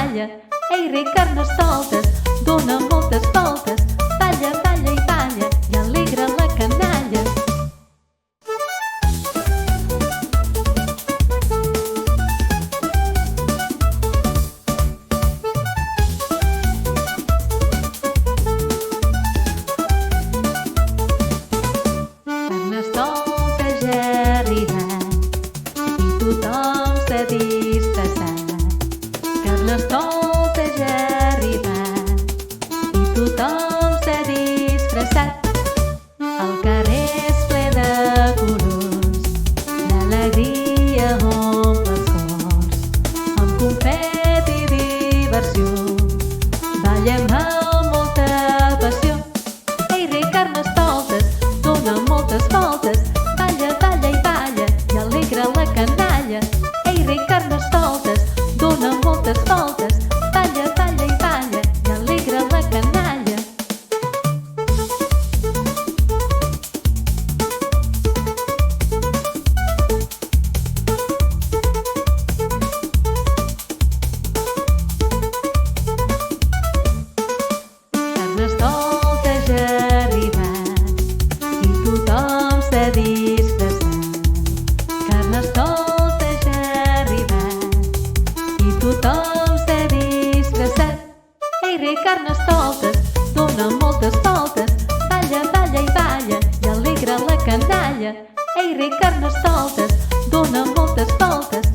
canalla. Ei, rei Carnestoltes, dona moltes voltes, balla, balla i balla i alegra la canalla. Carnestoltes ja ha arribat i tothom s'ha disfressat. Carnestoltes ja ha arribat i tothom s'ha disfressat. El carrer és ple de colors, l'alegria omple els cors. Amb confeti i diversió, ballem amb molta passió. Ei, rei Carnestoltes, dona moltes voltes, balla, balla i balla i alegra la canalla. Ei, rei Carnestoltes, dona moltes voltes, balla, balla i balla i alegra la canalla. Carnestoltes ja ha arribat i tothom s'ha disfressat. Carnestoltes ja ha arribat i tothom s'ha disfressat. Ei, rei Carnestoltes, dona moltes voltes, balla, balla i balla i alegra la canalla. Ei, rei Carnestoltes, dona moltes voltes,